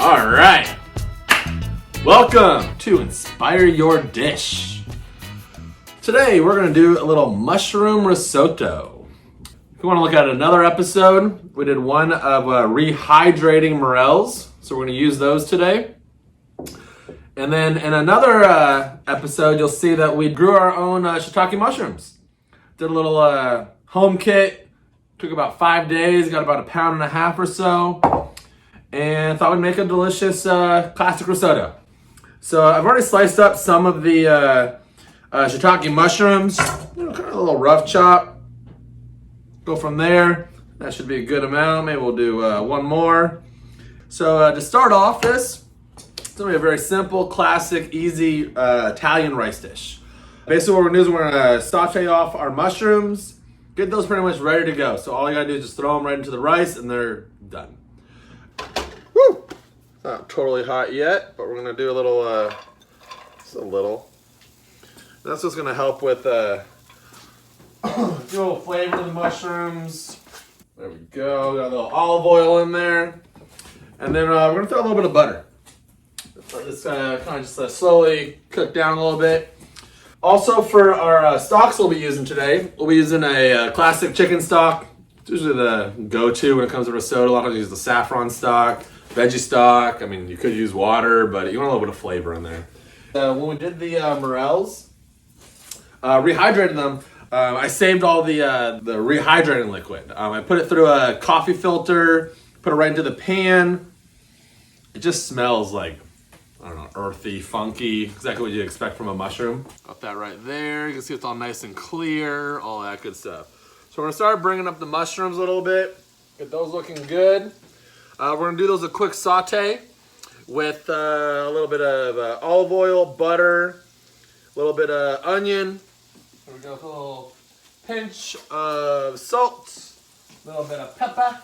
All right. Welcome to Inspire Your Dish. Today we're going to do a little mushroom risotto. If you want to look at another episode, we did one of rehydrating morels. So we're going to use those today. And then in another episode, you'll see that we grew our own shiitake mushrooms. Did a little home kit. Took about 5 days, got about 1.5 pounds or so. And thought we'd make a delicious classic risotto. So I've already sliced up some of the shiitake mushrooms, kind of a little rough chop. Go from there. That should be a good amount. Maybe we'll do one more. So to start off this, it's gonna be a very simple, classic, easy Italian rice dish. Basically what we're gonna do is we're gonna saute off our mushrooms, get those pretty much ready to go. So all you gotta do is just throw them right into the rice and they're done. Woo! Not totally hot yet, but we're gonna do a little, just a little. That's what's gonna help with a little flavor of the mushrooms. There we go. Got a little olive oil in there, and then we're gonna throw a little bit of butter. Let this kind of just slowly cook down a little bit. Also, for our stocks we'll be using today, we'll be using a classic chicken stock. It's usually the go-to when it comes to risotto. A lot of times use the saffron stock. Veggie stock, I mean, you could use water, but you want a little bit of flavor in there. When we did the morels, rehydrated them, I saved all the rehydrating liquid. I put it through a coffee filter, put it right into the pan. It just smells like, I don't know, earthy, funky, exactly what you'd expect from a mushroom. Got that right there. You can see it's all nice and clear, all that good stuff. So we're gonna start bringing up the mushrooms a little bit, get those looking good. We're going to do those a quick saute with a little bit of olive oil, butter, a little bit of onion. There we go, with a little pinch of salt, a little bit of pepper.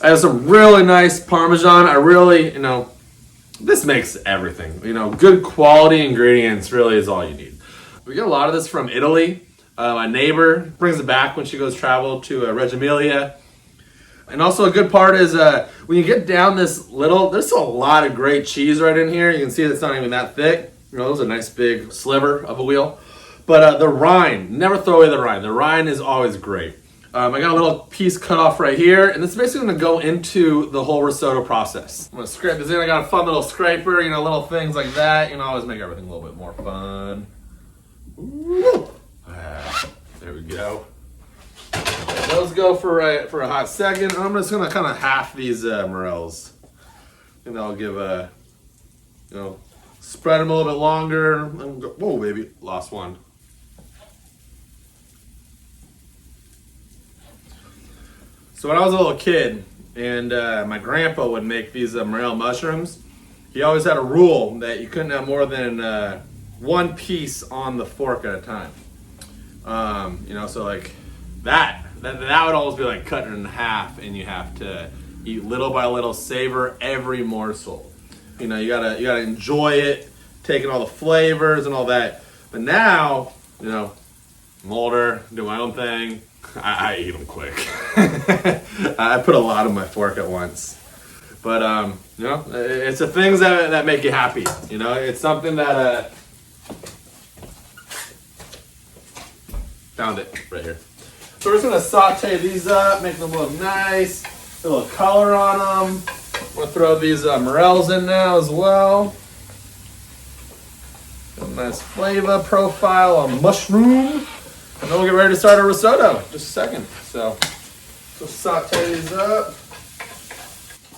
I have some really nice Parmesan. I really, this makes everything. Good quality ingredients really is all you need. We get a lot of this from Italy. My neighbor brings it back when she goes travel to Reggio Emilia. And also a good part is when you get down this little, there's a lot of great cheese right in here. You can see it's not even that thick. There's a nice big sliver of a wheel. But the rind, never throw away the rind. The rind is always great. I got a little piece cut off right here, and this is basically gonna go into the whole risotto process. I'm gonna scrape this in. I got a fun little scraper, little things like that. Always make everything a little bit more fun. Ooh. There we go. Those go for a hot second. I'm just gonna kind of half these morels, and I'll give spread them a little bit longer. Whoa, baby, lost one. So when I was a little kid, and my grandpa would make these morel mushrooms, he always had a rule that you couldn't have more than one piece on the fork at a time. So like that would always be like cut in half, and you have to eat little by little, savor every morsel. You gotta enjoy it, taking all the flavors and all that. But now, I'm older, do my own thing. I eat them quick. I put a lot on my fork at once. But it's the things that make you happy. It's something that found it right here. So we're just gonna saute these up, make them look nice, a little color on them. We'll throw these morels in now as well. A nice flavor profile on mushroom. And then we'll get ready to start our risotto in just a second. So saute these up.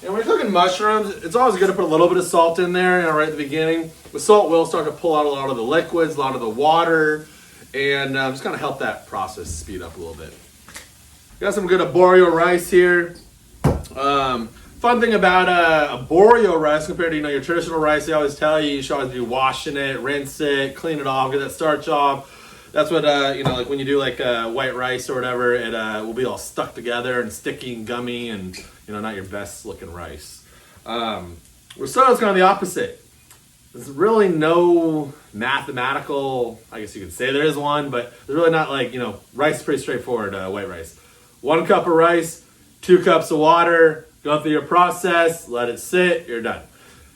And when you're cooking mushrooms, it's always good to put a little bit of salt in there, right at the beginning. The salt will start to pull out a lot of the liquids, a lot of the water, and just kind of help that process speed up a little bit. Got some good Arborio rice here. Fun thing about Arborio rice compared to your traditional rice, they always tell you should always be washing it, rinse it, clean it off, get that starch off. That's what like when you do like white rice or whatever, it will be all stuck together and sticky and gummy, and not your best looking rice. Risotto's kind of the opposite. There's really no mathematical, I guess you could say there is one, but there's really not like, rice is pretty straightforward, white rice. 1 cup of rice, 2 cups of water, Go through your process, let it sit, you're done.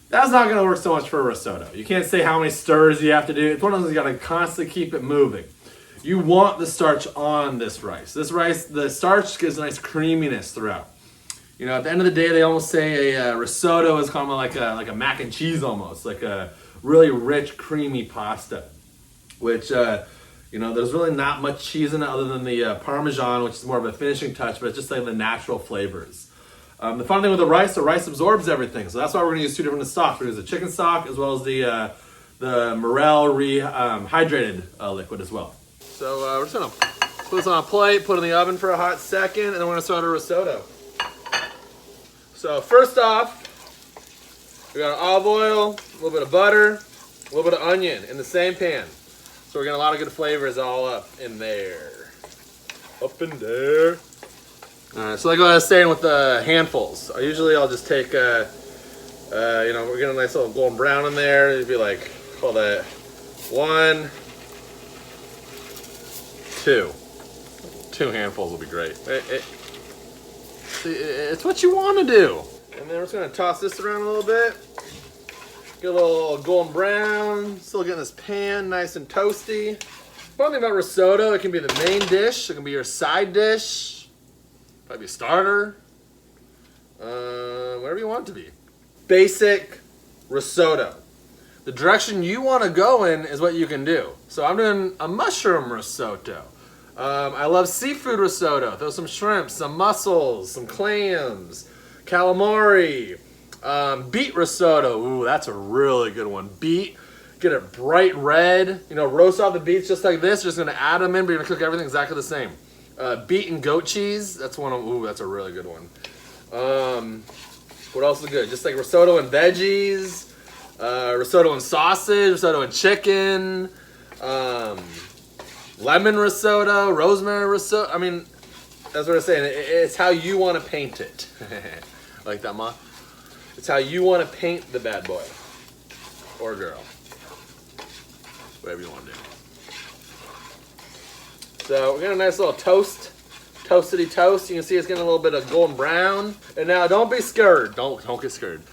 That's not gonna work so much for a risotto. You can't say how many stirs you have to do. It's one of those you gotta constantly keep it moving. You want the starch on this rice. This rice, the starch gives a nice creaminess throughout. You know, at the end of the day, they almost say a risotto is kind of like a mac and cheese almost, like a really rich, creamy pasta, which, you know, there's really not much cheese in it other than the Parmesan, which is more of a finishing touch, but it's just like the natural flavors. The fun thing with the rice absorbs everything. So that's why we're gonna use two different stocks. We're gonna use the chicken stock as well as the morel rehydrated liquid as well. So we're just gonna put this on a plate, put it in the oven for a hot second, and then we're gonna start a risotto. So first off, we got olive oil, a little bit of butter, a little bit of onion in the same pan. So we're getting a lot of good flavors all up in there. Up in there. All right, so like I was saying with the handfuls, I'll just take, you know, we're getting a nice little golden brown in there. It'd be like, call that 1, 2. 2 handfuls will be great. It's what you want to do. And then we're just gonna toss this around a little bit. Get a little golden brown. Still getting this pan nice and toasty. One thing about risotto, it can be the main dish, it can be your side dish, probably a starter, whatever you want it to be. Basic risotto. The direction you want to go in is what you can do. So I'm doing a mushroom risotto. I love seafood risotto. Throw some shrimp, some mussels, some clams, calamari. Beet risotto. Ooh, that's a really good one. Beet, get it bright red. You know, roast off the beets just like this. You're just gonna add them in, but you're gonna cook everything exactly the same. Beet and goat cheese. That's one of. Ooh, that's a really good one. What else is good? Just like risotto and veggies. Risotto and sausage. Risotto and chicken. Lemon risotto, rosemary risotto. I mean, that's what I'm saying. It's how you want to paint it. Like that, Ma? It's how you want to paint the bad boy. Or girl. Whatever you want to do. So we're getting a nice little toastity toast. You can see it's getting a little bit of golden brown. And now don't be scared. Don't get scared.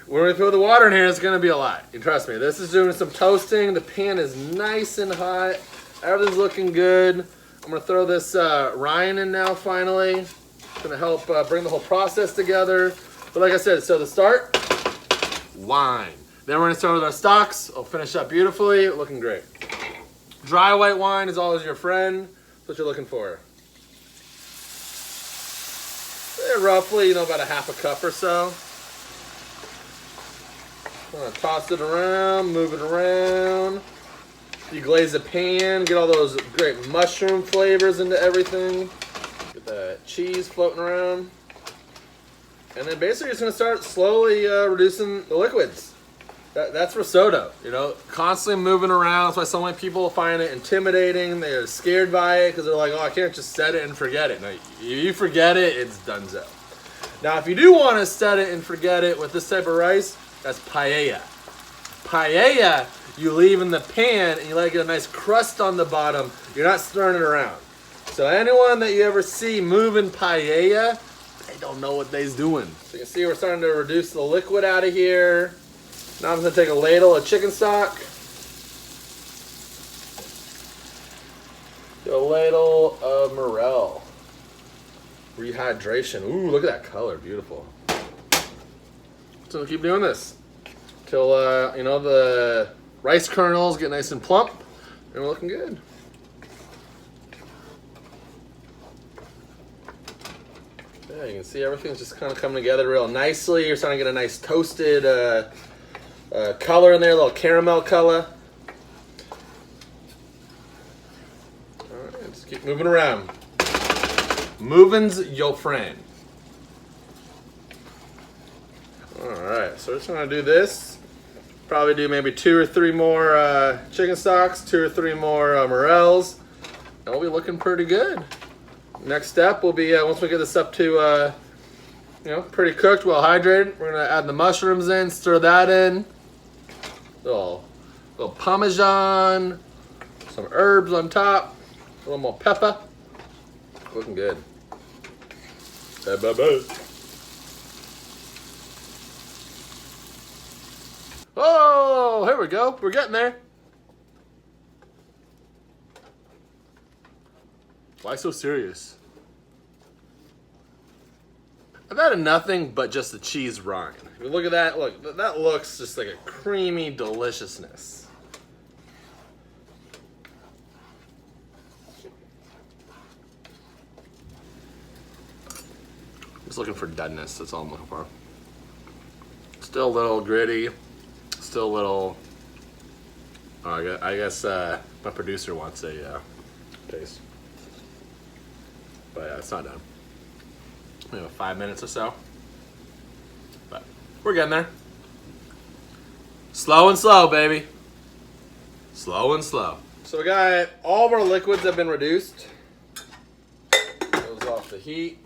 When we throw the water in here, it's going to be a lot. You trust me. This is doing some toasting. The pan is nice and hot. Everything's looking good. I'm gonna throw this rind in now finally. It's gonna help bring the whole process together. But like I said, so the start, wine. Then we're gonna start with our stocks. It'll finish up beautifully, looking great. Dry white wine is always your friend. That's what you're looking for. Roughly, you know, about a half a cup or so. I'm gonna toss it around, move it around. You glaze the pan, get all those great mushroom flavors into everything. Get the cheese floating around. And then basically you're just gonna start slowly reducing the liquids. That's risotto, you know, constantly moving around. That's why so many people find it intimidating. They're scared by it because they're like, oh, I can't just set it and forget it. No, if you forget it, it's donezo. Now, if you do want to set it and forget it with this type of rice, that's paella. Paella, you leave in the pan and you let it get a nice crust on the bottom. You're not stirring it around. So anyone that you ever see moving paella, they don't know what they's doing. So you can see we're starting to reduce the liquid out of here. Now I'm going to take a ladle of chicken stock. A ladle of morel. Rehydration. Ooh, look at that color. Beautiful. So we'll keep doing this till you know, the rice kernels get nice and plump, and we're looking good. Yeah, you can see everything's just kind of coming together real nicely. You're starting to get a nice toasted color in there, a little caramel color. All right, just keep moving around. Moving's your friend. All right, so we're just gonna do this. Probably do maybe 2 or 3 more chicken stocks, 2 or 3 more morels, and we'll be looking pretty good. Next step will be once we get this up to you know, pretty cooked, well hydrated. We're gonna add the mushrooms in, stir that in. Little Parmesan, some herbs on top, a little more pepper. Looking good. here we go. We're getting there. Why so serious? I've added nothing but just the cheese rind. If you look at that, look, that looks just like a creamy deliciousness. Just looking for deadness, that's all I'm looking for. Still a little gritty, still a little, I guess my producer wants a taste. But yeah, it's not done. Maybe 5 minutes or so. But we're getting there. Slow and slow, baby. Slow and slow. So we got all of our liquids have been reduced. Goes off the heat.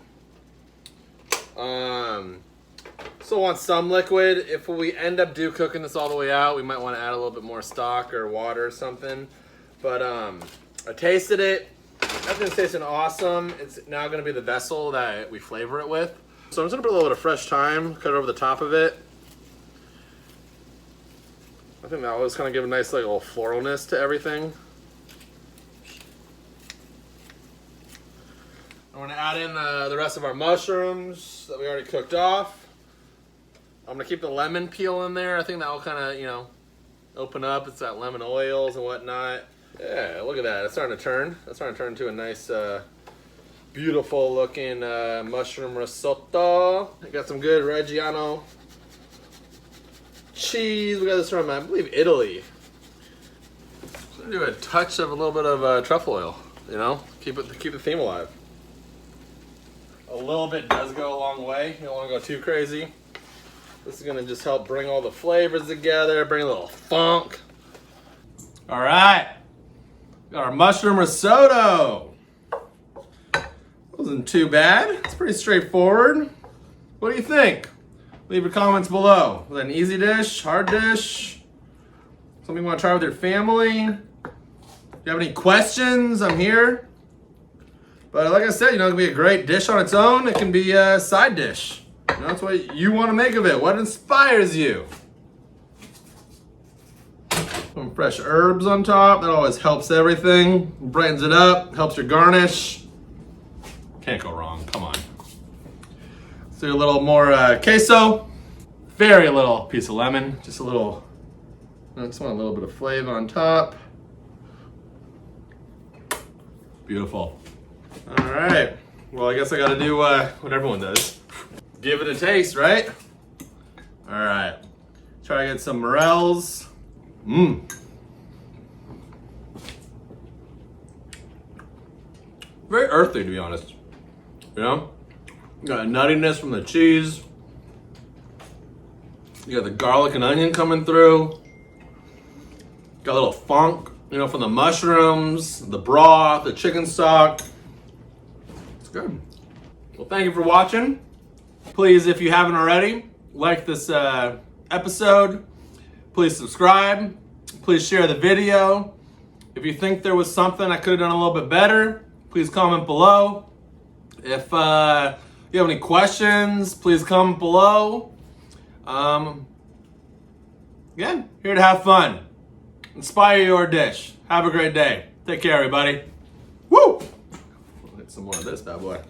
Still want some liquid. If we end up cooking this all the way out, we might want to add a little bit more stock or water or something. But I tasted it. Everything's tasting awesome. It's now going to be the vessel that we flavor it with. So I'm just going to put a little bit of fresh thyme, cut it over the top of it. I think that always kind of give a nice like little floralness to everything. I'm going to add in the rest of our mushrooms that we already cooked off. I'm going to keep the lemon peel in there. I think that will kind of, you know, open up. It's that lemon oils and whatnot. Yeah, look at that. It's starting to turn. It's starting to turn into a nice, beautiful looking mushroom risotto. I got some good Reggiano cheese. We got this from, I believe, Italy. So I'm gonna do a touch of a little bit of truffle oil. You know, keep the theme alive. A little bit does go a long way. You don't want to go too crazy. This is gonna just help bring all the flavors together, bring a little funk. All right. Got our mushroom risotto. Wasn't too bad. It's pretty straightforward. What do you think? Leave your comments below. Was that an easy dish, hard dish? Something you want to try with your family? If you have any questions, I'm here. But like I said, you know, it can be a great dish on its own. It can be a side dish. You know, that's what you want to make of it. What inspires you? Some fresh herbs on top. That always helps everything. Brightens it up. Helps your garnish. Can't go wrong. Come on. Let's do a little more queso. Very little piece of lemon. Just a little. I just want a little bit of flavor on top. Beautiful. All right. Well, I guess I got to do what everyone does. Give it a taste, right? All right. Try to get some morels. Very earthy, to be honest. You know? You got a nuttiness from the cheese. You got the garlic and onion coming through. Got a little funk, you know, from the mushrooms, the broth, the chicken stock. It's good. Well, thank you for watching. Please, if you haven't already, like this episode. Please subscribe. Please share the video. If you think there was something I could have done a little bit better, please comment below. If you have any questions, please comment below. Again, here to have fun. Inspire your dish. Have a great day. Take care, everybody. Woo! We'll get some more of this bad boy.